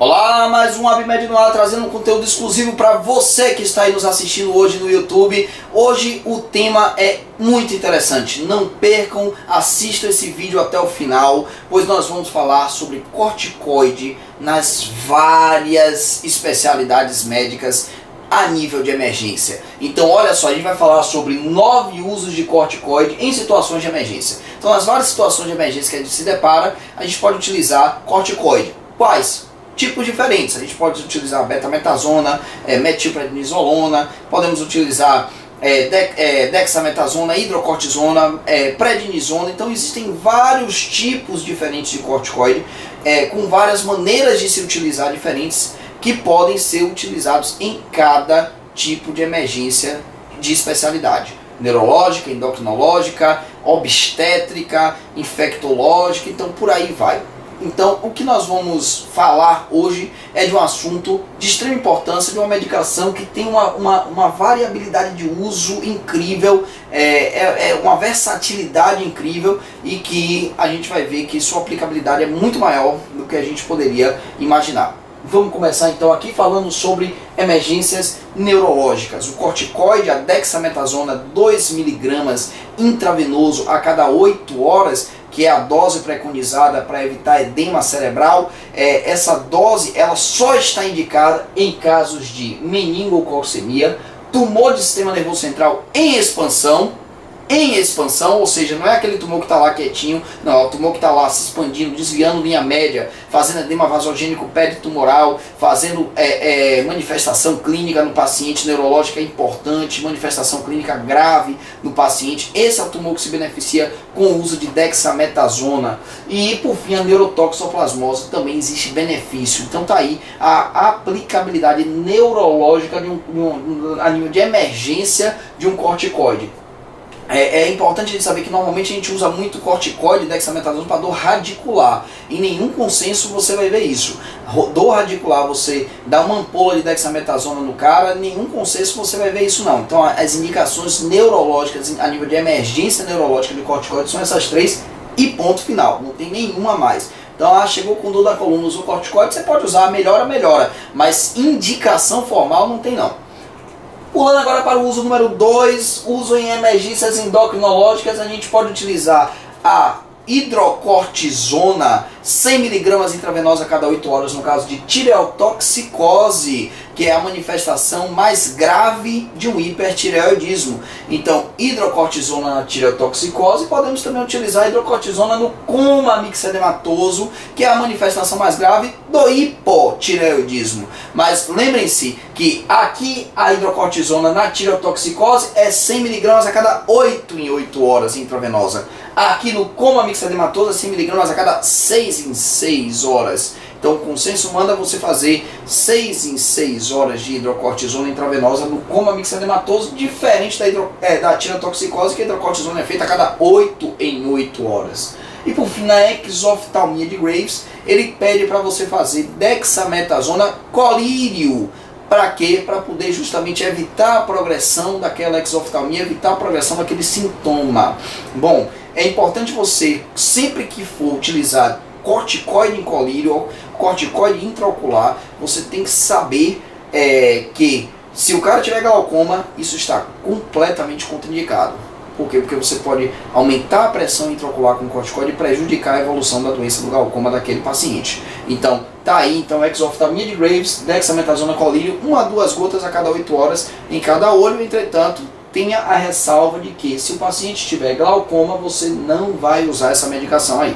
Olá, mais um ABMed no ar, trazendo um conteúdo exclusivo para você que está aí nos assistindo hoje no YouTube. Hoje o tema é muito interessante, não percam, assistam esse vídeo até o final, pois nós vamos falar sobre corticoide nas várias especialidades médicas a nível de emergência. Então olha só, a gente vai falar sobre 9 usos de corticoide em situações de emergência. Então nas várias situações de emergência que a gente se depara, a gente pode utilizar corticoide. Quais? Tipos diferentes. A gente pode utilizar betametasona, metilprednisolona, podemos utilizar dexametasona, hidrocortisona, prednisona. Então existem vários tipos diferentes de corticoide, com várias maneiras de se utilizar diferentes, que podem ser utilizados em cada tipo de emergência de especialidade. Neurológica, endocrinológica, obstétrica, infectológica, então por aí vai. Então, o que nós vamos falar hoje é de um assunto de extrema importância, de uma medicação que tem uma variabilidade de uso incrível, uma versatilidade incrível, e que a gente vai ver que sua aplicabilidade é muito maior do que a gente poderia imaginar. Vamos começar então aqui falando sobre emergências neurológicas. O corticoide, a dexametasona 2 mg intravenoso a cada 8 horas, que é a dose preconizada para evitar edema cerebral. Essa dose ela só está indicada em casos de meningococemia, tumor de sistema nervoso central em expansão, ou seja, não é aquele tumor que está lá quietinho, não, é o tumor que está lá se expandindo, desviando linha média, fazendo edema vasogênico peritumoral, fazendo manifestação clínica no paciente, neurológica importante, manifestação clínica grave no paciente. Esse é o tumor que se beneficia com o uso de dexametasona. E por fim, a neurotoxoplasmose também existe benefício. Então tá aí a aplicabilidade neurológica a nível de emergência de um corticoide. É importante a gente saber que normalmente a gente usa muito corticoide e dexametasona para dor radicular. Em nenhum consenso você vai ver isso. Dor radicular, você dá uma ampola de dexametasona no cara, em nenhum consenso você vai ver isso não. Então as indicações neurológicas a nível de emergência neurológica de corticoide são essas 3 e ponto final, não tem nenhuma a mais. Então, chegou com dor da coluna, usou corticoide, você pode usar, melhora, mas indicação formal não tem não. Pulando agora para o uso número 2, uso em emergências endocrinológicas, a gente pode utilizar a hidrocortisona 100 mg intravenosa a cada 8 horas no caso de tireotoxicose, que é a manifestação mais grave de um hipertireoidismo. Então, hidrocortisona na tireotoxicose, podemos também utilizar hidrocortisona no coma mixedematoso, que é a manifestação mais grave do hipotireoidismo. Mas lembrem-se que aqui a hidrocortisona na tireotoxicose é 100 mg a cada 8 em 8 horas intravenosa. Aqui no coma mixedematoso é 100 mg a cada 6 em 6 horas. Então o consenso manda você fazer 6 em 6 horas de hidrocortisona intravenosa no coma mixedematoso, diferente da tireotoxicose, que a hidrocortisona é feita a cada 8 em 8 horas. E por fim, na exoftalmia de Graves, ele pede para você fazer dexametasona colírio. Para quê? Para poder justamente evitar a progressão daquela exoftalmia, evitar a progressão daquele sintoma. Bom, é importante você, sempre que for utilizar corticoide em colírio, corticoide intraocular, você tem que saber que se o cara tiver glaucoma, isso está completamente contraindicado. Por quê? Porque você pode aumentar a pressão intraocular com corticoide e prejudicar a evolução da doença do glaucoma daquele paciente. Então, tá aí, exoftalmia de Graves, dexametasona colírio, 1 a 2 gotas a cada 8 horas em cada olho. Entretanto, tenha a ressalva de que se o paciente tiver glaucoma, você não vai usar essa medicação aí.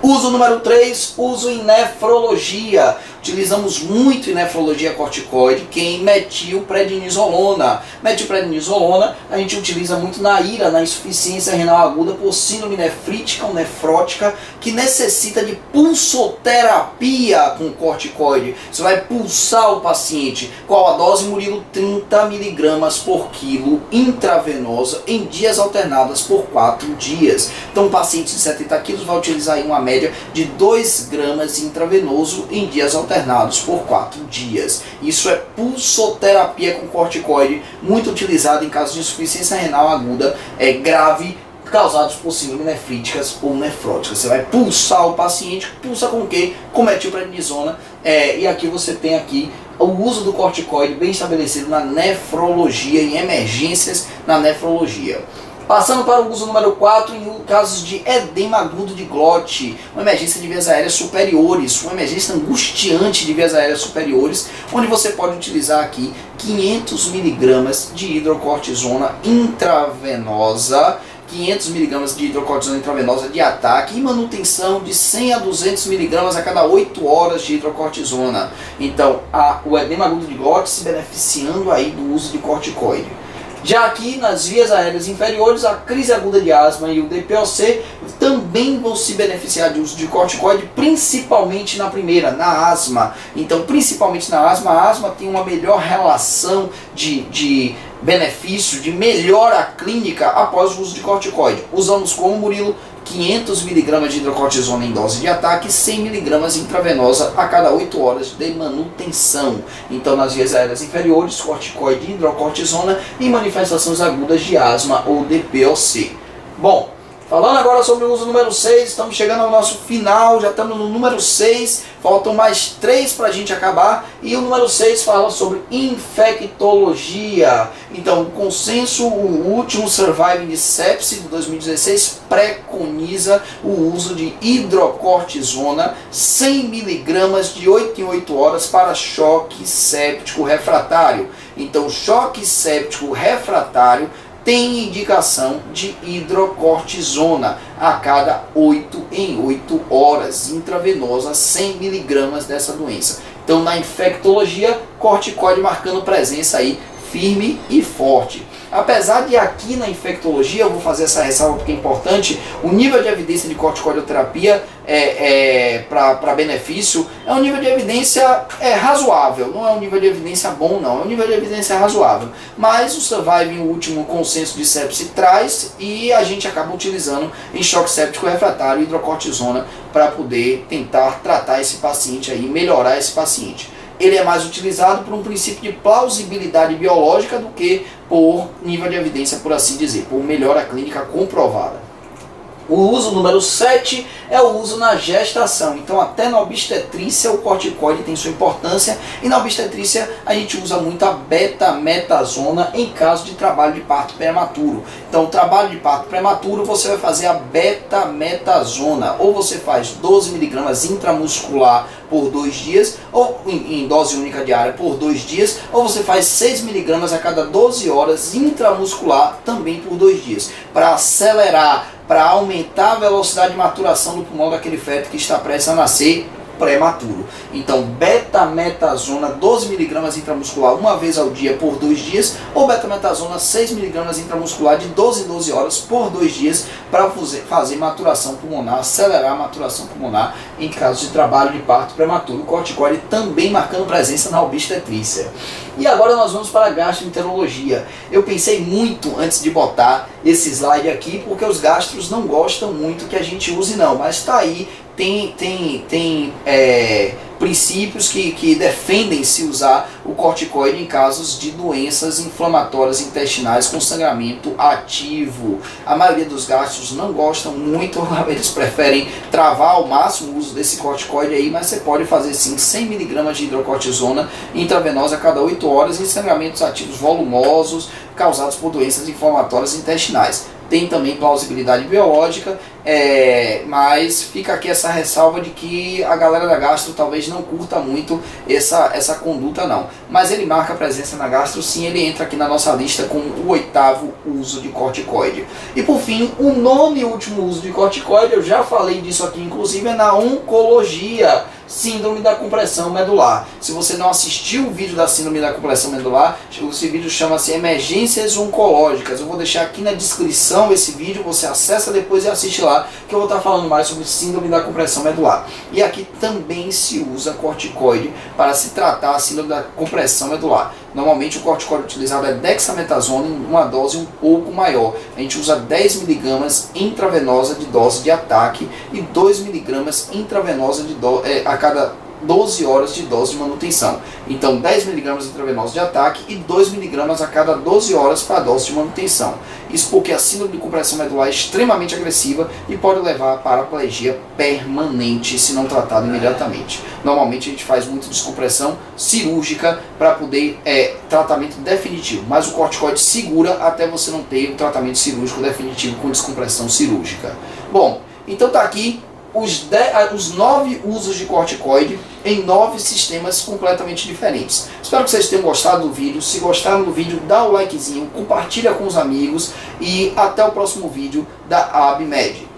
Uso número 3, uso em nefrologia. Utilizamos muito em nefrologia corticoide, que é em metilprednisolona. Metilprednisolona a gente utiliza muito na IRA, na insuficiência renal aguda por síndrome nefrítica ou nefrótica, que necessita de pulsoterapia com corticoide. Você vai pulsar o paciente. Qual a dose, Murilo? 30 mg por quilo intravenosa em dias alternados por 4 dias. Então, um paciente de 70 kg vai utilizar aí uma média de 2 gramas intravenoso em dias alternados por 4 dias. Isso é pulsoterapia com corticoide, muito utilizado em casos de insuficiência renal aguda grave causados por síndrome nefríticas ou nefróticas. Você vai pulsar o paciente, pulsa com o quê? Com metilprednisona, e aqui você tem aqui o uso do corticoide bem estabelecido na nefrologia, em emergências na nefrologia. Passando para o uso número 4, em casos de edema agudo de glote, uma emergência de vias aéreas superiores, uma emergência angustiante de vias aéreas superiores, onde você pode utilizar aqui 500 mg de hidrocortisona intravenosa, 500 mg de hidrocortisona intravenosa de ataque e manutenção de 100 a 200 mg a cada 8 horas de hidrocortisona. Então, o edema agudo de glote se beneficiando aí do uso de corticoide. Já aqui nas vias aéreas inferiores, a crise aguda de asma e o DPOC também vão se beneficiar de uso de corticoide, principalmente na primeira, na asma. Então, principalmente na asma, a asma tem uma melhor relação de benefício, de melhora clínica após o uso de corticoide. Usamos como, Murilo? 500 mg de hidrocortisona em dose de ataque, 100 mg intravenosa a cada 8 horas de manutenção. Então, nas vias aéreas inferiores, corticoide e hidrocortisona em manifestações agudas de asma ou DPOC. Bom, falando agora sobre o uso número 6, estamos chegando ao nosso final, já estamos no número 6, faltam mais 3 para a gente acabar, e o número 6 fala sobre infectologia. Então, o consenso, o último Surviving de Sepsis de 2016 preconiza o uso de hidrocortisona 100 mg de 8 em 8 horas para choque séptico refratário. Então, choque séptico refratário tem indicação de hidrocortisona a cada 8 em 8 horas, intravenosa, 100 mg dessa doença. Então, na infectologia, corticoide marcando presença aí firme e forte. Apesar de aqui na infectologia, eu vou fazer essa ressalva porque é importante, o nível de evidência de corticoidioterapia para benefício é um nível de evidência razoável, não é um nível de evidência bom não, é um nível de evidência razoável. Mas o Surviving, o último consenso de sepsis, traz e a gente acaba utilizando em choque séptico refratário hidrocortisona para poder tentar tratar esse paciente aí, melhorar esse paciente. Ele é mais utilizado por um princípio de plausibilidade biológica do que por nível de evidência, por assim dizer, por melhora clínica comprovada. O uso número 7 é o uso na gestação. Então, até na obstetrícia o corticoide tem sua importância, e na obstetrícia a gente usa muito a betametasona em caso de trabalho de parto prematuro. Então, o trabalho de parto prematuro você vai fazer a betametasona, ou você faz 12 mg intramuscular por 2 dias, ou em dose única diária por 2 dias, ou você faz 6 mg a cada 12 horas intramuscular também por 2 dias, para acelerar, para aumentar a velocidade de maturação do pulmão daquele feto que está prestes a nascer prematuro. Então, betametasona 12 mg intramuscular uma vez ao dia por 2 dias, ou betametasona 6 mg intramuscular de 12 em 12 horas por 2 dias para fazer maturação pulmonar, acelerar a maturação pulmonar em caso de trabalho de parto prematuro. O corticoide também marcando presença na obstetrícia. E agora nós vamos para a gastroenterologia. Eu pensei muito antes de botar esse slide aqui, porque os gastros não gostam muito que a gente use não, mas está aí. Tem princípios que defendem se usar o corticoide em casos de doenças inflamatórias intestinais com sangramento ativo. A maioria dos gastros não gostam muito, eles preferem travar ao máximo o uso desse corticoide aí, mas você pode fazer sim 100 mg de hidrocortisona intravenosa a cada 8 horas em sangramentos ativos volumosos causados por doenças inflamatórias intestinais. Tem também plausibilidade biológica, mas fica aqui essa ressalva de que a galera da gastro talvez não curta muito essa conduta não. Mas ele marca a presença na gastro sim, ele entra aqui na nossa lista com o 8º uso de corticoide. E por fim, o 9º e último uso de corticoide, eu já falei disso aqui inclusive, é na oncologia. Síndrome da compressão medular. Se você não assistiu o vídeo da síndrome da compressão medular, esse vídeo chama-se Emergências Oncológicas. Eu vou deixar aqui na descrição esse vídeo, você acessa depois e assiste lá, que eu vou estar falando mais sobre síndrome da compressão medular. E aqui também se usa corticoide para se tratar a síndrome da compressão medular. Normalmente o corticoide utilizado é dexametasona em uma dose um pouco maior. A gente usa 10 mg intravenosa de dose de ataque e 2 mg intravenosa a cada 12 horas de dose de manutenção. Então 10 mg intravenosa de ataque e 2 mg a cada 12 horas para a dose de manutenção. Isso porque a síndrome de compressão medular é extremamente agressiva e pode levar a paraplegia permanente se não tratado imediatamente. Normalmente a gente faz muita descompressão cirúrgica para poder tratamento definitivo, mas o corticoide segura até você não ter o tratamento cirúrgico definitivo com descompressão cirúrgica. Bom, então tá aqui os 9 usos de corticoide em 9 sistemas completamente diferentes. Espero que vocês tenham gostado do vídeo. Se gostaram do vídeo, dá o likezinho, compartilha com os amigos e até o próximo vídeo da ABMed.